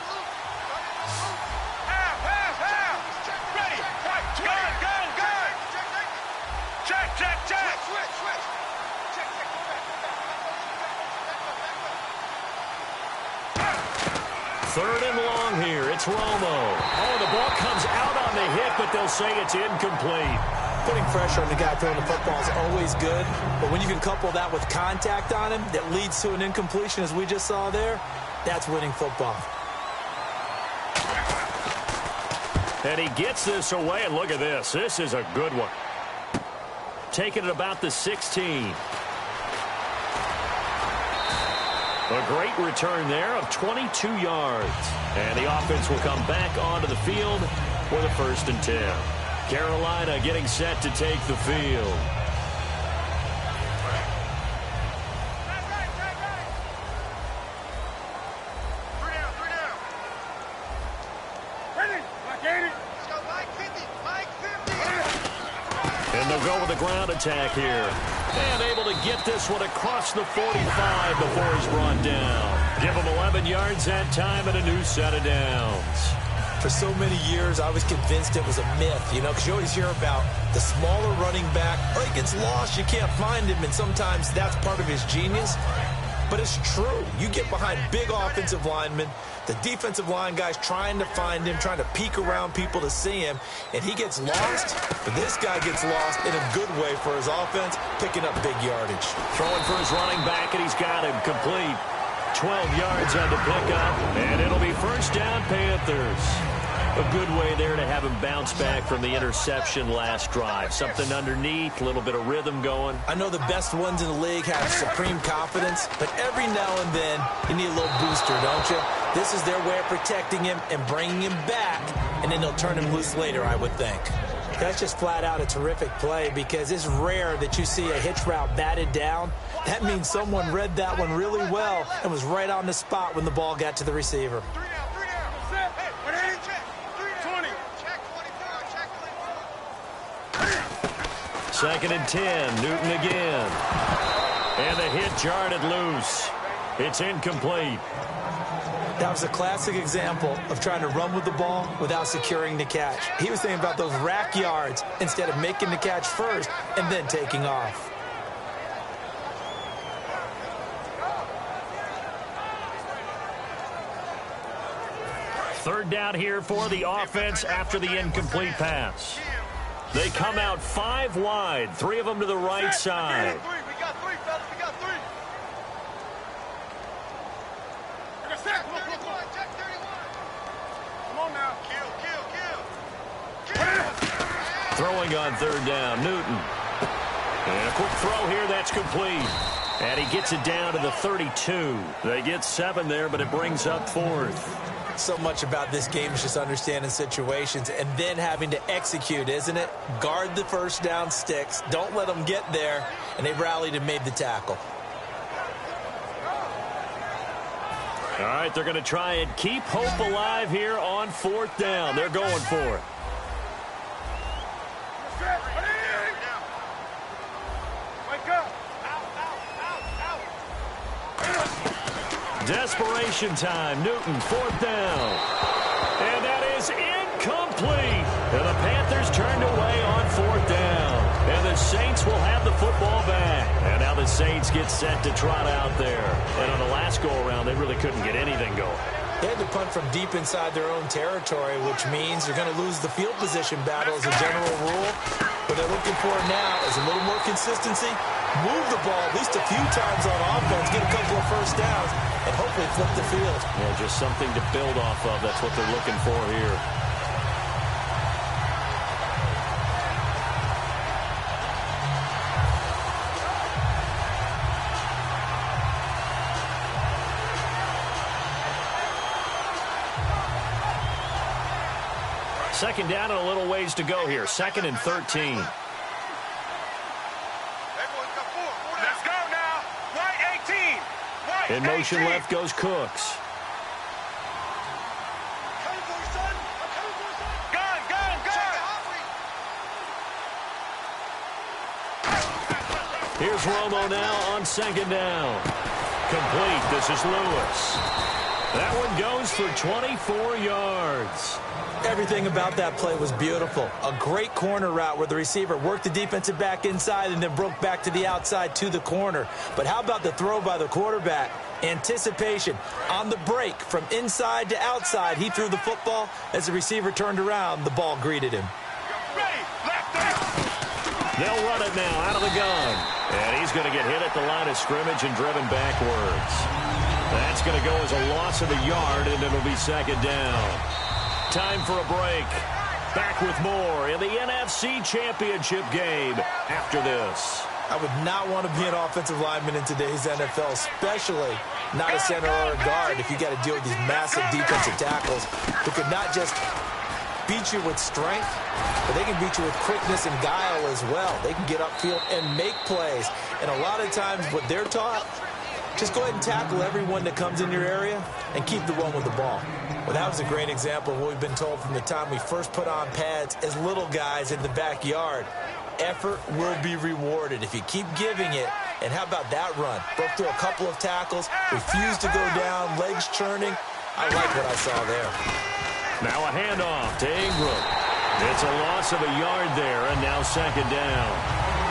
Third and long here. It's Romo. Oh, the ball comes out on the hit, but they'll say it's incomplete. Putting pressure on the guy throwing the football is always good, but when you can couple that with contact on him that leads to an incompletion, as we just saw there, that's winning football. And he gets this away, and look at this. This is a good one. Taking it about the 16. A great return there of 22 yards. And the offense will come back onto the field for the 1st and 10. Carolina getting set to take the field. And they'll go with a ground attack here. And able to get this one across the 45 before he's brought down. Give him 11 yards that time and a new set of downs. For so many years, I was convinced it was a myth, you know, because you always hear about the smaller running back. Oh, he gets lost, you can't find him, and sometimes that's part of his genius. But it's true. You get behind big offensive linemen, the defensive line guys trying to find him, trying to peek around people to see him, and he gets lost. But this guy gets lost in a good way for his offense, picking up big yardage. Throwing for his running back, and he's got him complete. 12 yards on the pickup, and it'll be 1st down Panthers. A good way there to have him bounce back from the interception last drive. Something underneath, a little bit of rhythm going. I know the best ones in the league have supreme confidence, but every now and then you need a little booster, don't you? This is their way of protecting him and bringing him back, and then they'll turn him loose later, I would think. That's just flat out a terrific play because it's rare that you see a hitch route batted down. That means someone read that one really well and was right on the spot when the ball got to the receiver. 3 down. Set. Hey, check. 20. Check 24. Check 2nd and 10. Newton again. And the hit jarred it loose. It's incomplete. That was a classic example of trying to run with the ball without securing the catch. He was thinking about those rack yards instead of making the catch first and then taking off. Third down here for the offense after the incomplete pass. They come out 5 wide, 3 of them to the right side. We got 3, fellas. We got 3. Check 31. Check 31. Come on now. Kill. Throwing on 3rd down, Newton. And a quick throw here, that's complete. And he gets it down to the 32. They get 7 there, but it brings up 4th. So much about this game is just understanding situations and then having to execute, isn't it? Guard the first down sticks. Don't let them get there. And they rallied and made the tackle. All right, they're going to try and keep hope alive here on 4th down. They're going for it. Wake up. Desperation time. Newton, 4th down. And that is incomplete. And the Panthers turned away on 4th down. And the Saints will have the football back. And now the Saints get set to trot out there. And on the last go-around, they really couldn't get anything going. They had to punt from deep inside their own territory, which means they're going to lose the field position battle as a general rule. What they're looking for now is a little more consistency, move the ball at least a few times on offense, get a couple of first downs, and hopefully flip the field. Yeah, just something to build off of. That's what they're looking for here. Second down and a little ways to go here. 2nd and 13. Let's go now. Right 18. Right In motion 18. left goes Cooks. Coming for you, son. I'm coming for you, son. Gun. Here's Romo now on 2nd down. Complete. This is Lewis. That one goes for 24 yards. Everything about that play was beautiful. A great corner route where the receiver worked the defensive back inside and then broke back to the outside to the corner. But how about the throw by the quarterback? Anticipation on the break from inside to outside. He threw the football. As the receiver turned around, the ball greeted him. Ready. Left down. They'll run it now out of the gun. And he's going to get hit at the line of scrimmage and driven backwards. That's going to go as a loss of a yard, and it'll be 2nd down. Time for a break. Back with more in the NFC Championship game after this. I would not want to be an offensive lineman in today's NFL, especially not a center or a guard if you got to deal with these massive defensive tackles who could not just beat you with strength, but they can beat you with quickness and guile as well. They can get upfield and make plays. And a lot of times what they're taught, just go ahead and tackle everyone that comes in your area and keep the run with the ball. Well, that was a great example of what we've been told from the time we first put on pads as little guys in the backyard. Effort will be rewarded if you keep giving it. And how about that run? Broke through a couple of tackles, refused to go down, legs churning. I like what I saw there. Now a handoff to Ingram. It's a loss of a yard there, and now 2nd down.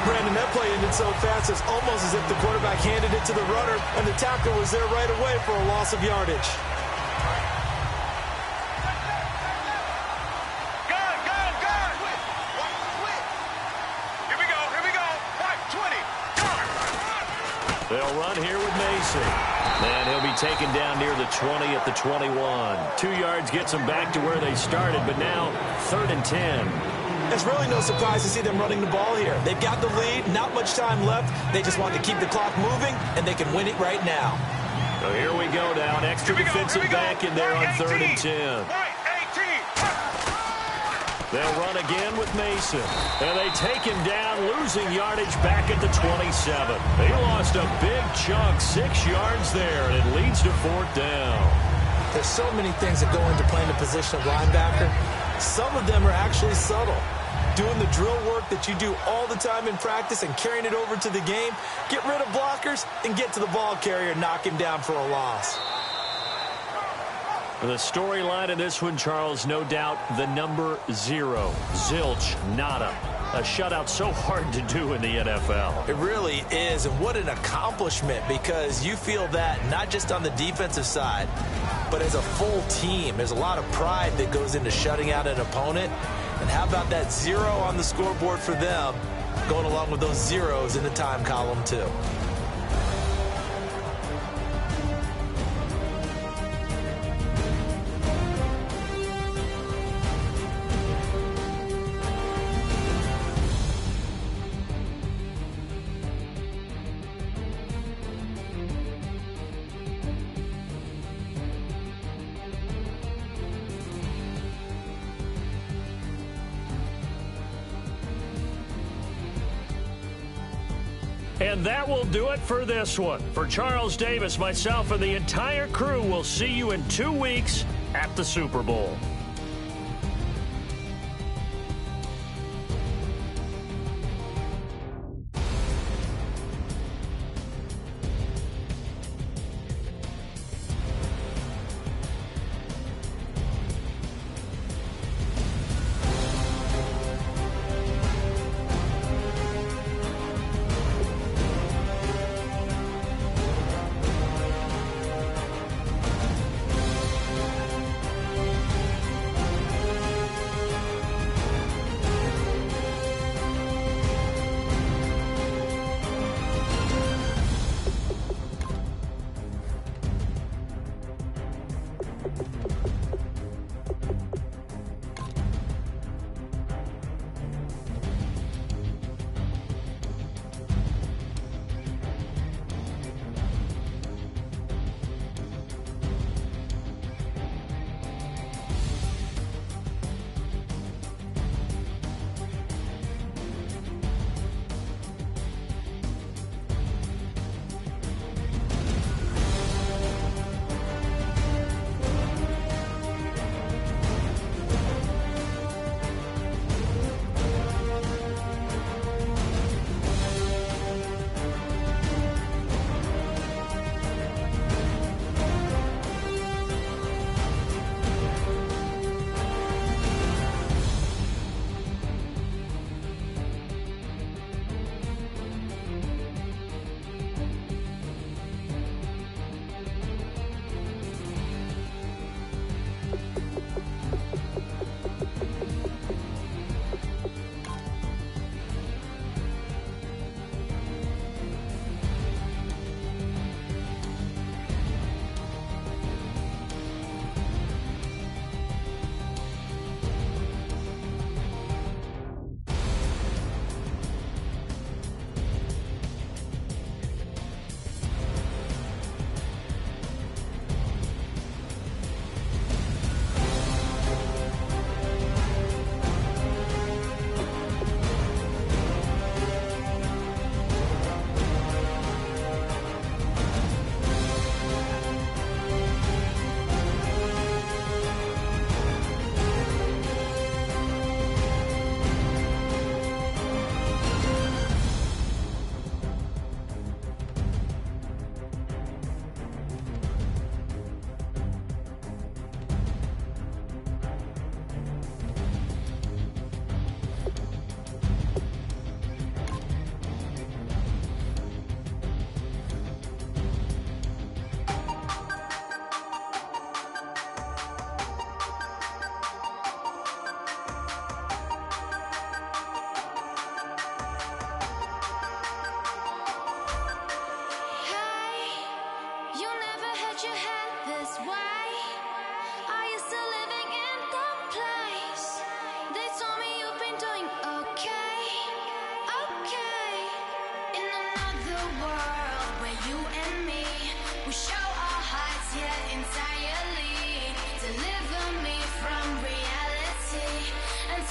Brandon, that play ended so fast, it's almost as if the quarterback handed it to the runner, and the tackler was there right away for a loss of yardage. They'll run here with Mason. And he'll be taken down near the 20 at the 21. 2 yards gets them back to where they started, but now 3rd and 10. It's really no surprise to see them running the ball here. They've got the lead, not much time left. They just want to keep the clock moving, and they can win it right now. So here we go now. An extra defensive back in there on 3rd and 10. They'll run again with Mason. And they take him down, losing yardage back at the 27. They lost a big chunk, 6 yards there, and it leads to 4th down. There's so many things that go into playing the position of linebacker. Some of them are actually subtle. Doing the drill work that you do all the time in practice and carrying it over to the game. Get rid of blockers and get to the ball carrier and knock him down for a loss. The storyline in this one, Charles, no doubt the number 0. Zilch, nada. A shutout so hard to do in the NFL. It really is, and what an accomplishment, because you feel that not just on the defensive side, but as a full team. There's a lot of pride that goes into shutting out an opponent. And how about that 0 on the scoreboard for them, going along with those zeros in the time column, too. And that will do it for this one. For Charles Davis, myself, and the entire crew, we'll see you in 2 weeks at the Super Bowl.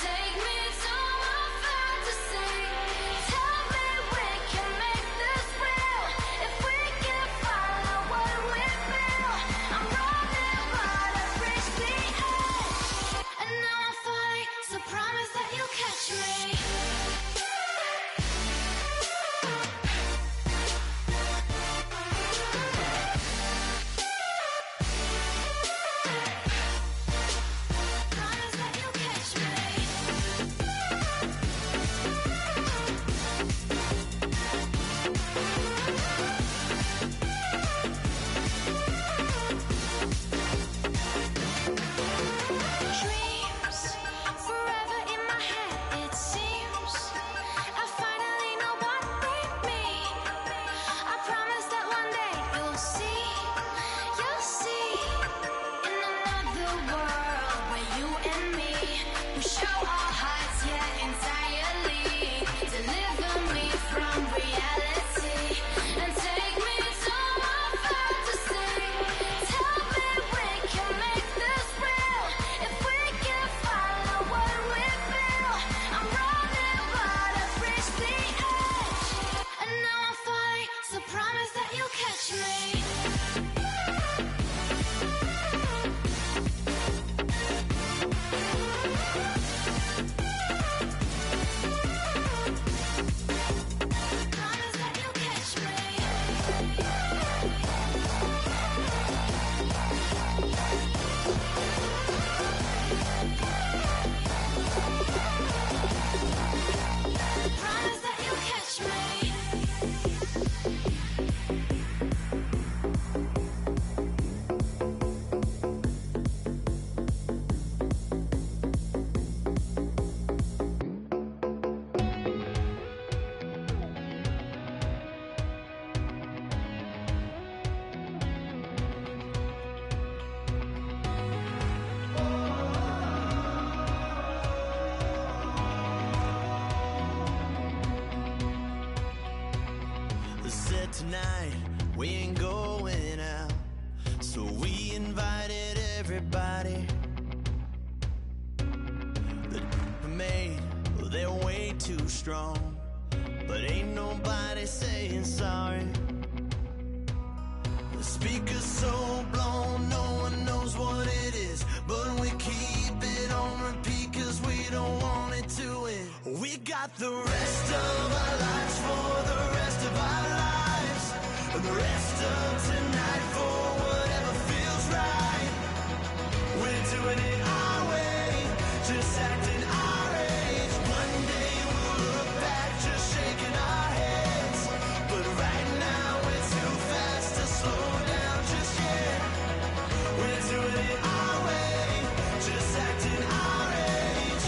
take me to my fantasy. Tell me we can make this real. If we can follow what we feel. I'm running, but I've reached the edge. And now I'm falling, so promise that you'll catch me. Promise that you'll catch me. Dreams forever in my head, it seems. I finally know what they mean. I promise that one day you'll see. In another world where you and me will show our hearts, yeah, entirely. Deliver me from reality and take me to my fantasy. Tell me we can make this real. If we can follow what we feel. I'm running, but I've reached the edge. And now I'm falling, so promise that you'll catch me. Promise that you'll catch me. Promise that you'll catch me. Said tonight we ain't going out, so we invited everybody. The made, well, they're way too strong, but ain't nobody saying sorry. The speaker's so blown, no one knows what it is, but we keep it on repeat 'cause we don't want it to end. We got the rest of our lives for the rest of our lives, and the rest of tonight for whatever feels right. We're doing it our way, just acting our age. One day we'll look back, just shaking our heads, but right now we're too fast to slow down just yet. We're doing it our way, just acting our age,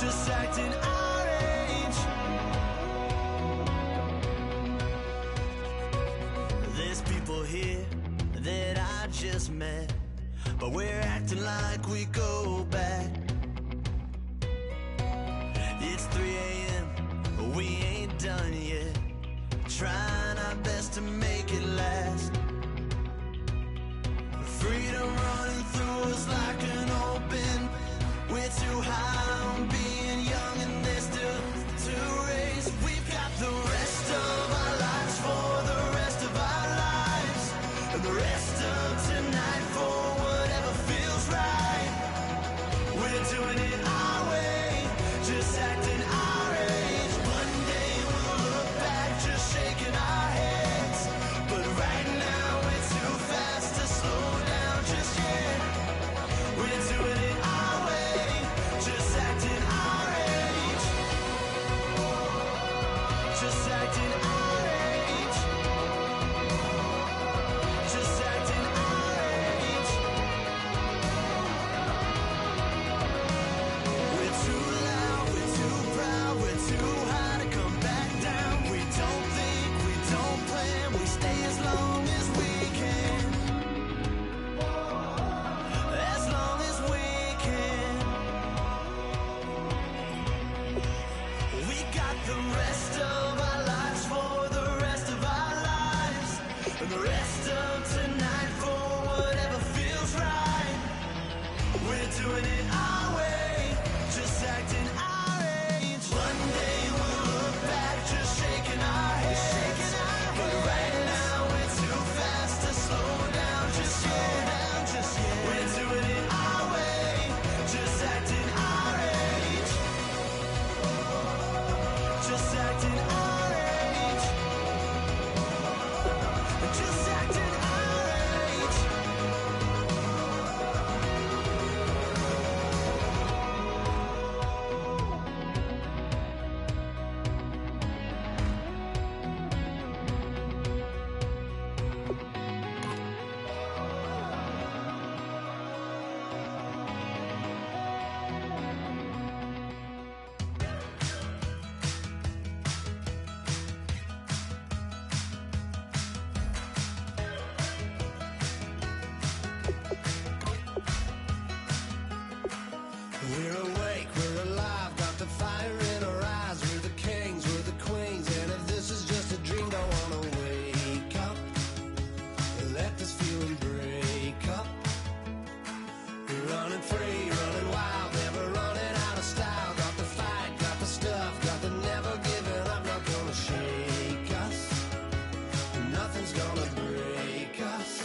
just acting our age. There's people here that I just met, but we're acting like we go back. It's 3 a.m., but we ain't done yet, trying our best to make it last. Freedom running through us like an open. We're too high on being young and there's still to raise. We've got the rest of our lives for the rest of our lives, and the rest of tonight for whatever feels right. We're doing it our way, just acting our age. One day we'll look back, just shaking our heads, but right now we're too fast to slow down just yet. We're doing it our way, just acting our age, just acting our age, just acting our age. We're too loud, we're too proud, we're too high to come back down. We don't think, we don't plan, we stay as long as we can, as long as we can. We got the rest of our lives for the rest of our lives, and the rest of tonight for whatever feels right. We're doing it our way, just acting our age. One day we'll look back, just shaking our heads. But right now we're too fast to slow down, just yet. We're doing it our way, just acting our age. Just acting our age. Just acting our age. We're awake, we're alive, got the fire in our eyes. We're the kings, we're the queens, and if this is just a dream, don't wanna wake up. Let this feeling break up. We're running free, running wild, never running out of style. Got the fight, got the stuff, got the never giving up. Not gonna shake us, nothing's gonna break us.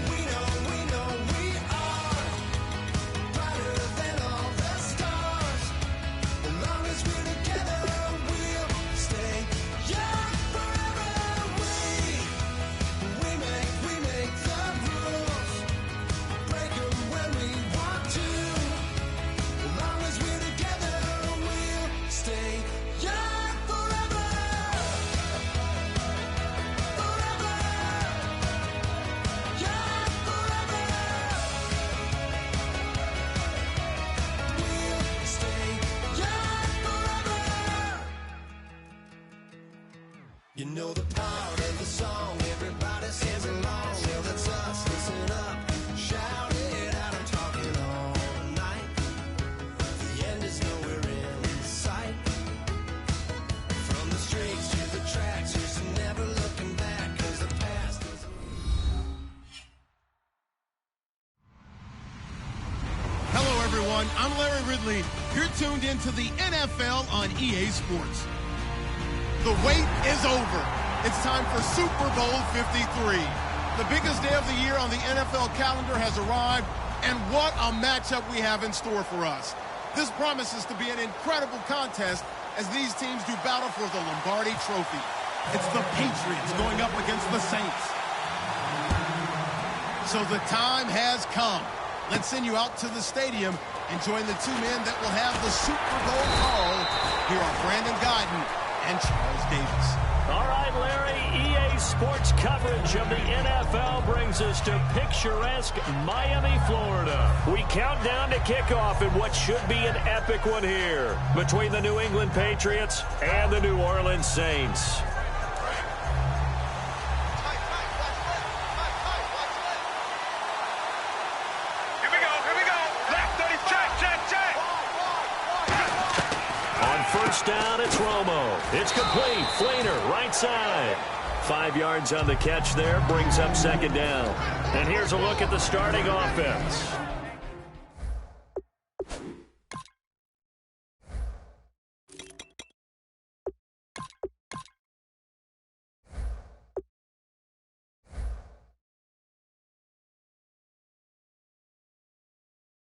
We know we are brighter than all the stars. As long as we're together, we'll stay young forever. We make the rules, break 'em when we want to. As long as we're together, we'll stay young forever. Forever. Young forever. We'll stay young forever. You know the part of the song, everybody sings along. Well, that's us, listen up, shout it out. I'm talking all night. The end is nowhere in sight. From the streets to the tracks, just never looking back, 'cause the past is... Hello, everyone. I'm Larry Ridley. You're tuned into the NFL on EA Sports. The wait is over. It's time for Super Bowl 53. The biggest day of the year on the NFL calendar has arrived, and what a matchup we have in store for us. This promises to be an incredible contest as these teams do battle for the Lombardi Trophy. It's the Patriots going up against the Saints. So the time has come. Let's send you out to the stadium and join the two men that will have the Super Bowl call. Here are Brandon Guyton and Charles Davis. All right, Larry, EA Sports coverage of the NFL brings us to picturesque Miami, Florida. We count down to kickoff in what should be an epic one here between the New England Patriots and the New Orleans Saints. Here we go. Left 30, check. On first down, it's Romo. It's complete. Flainer, right side. 5 yards on the catch there, brings up second down. And here's a look at the starting offense.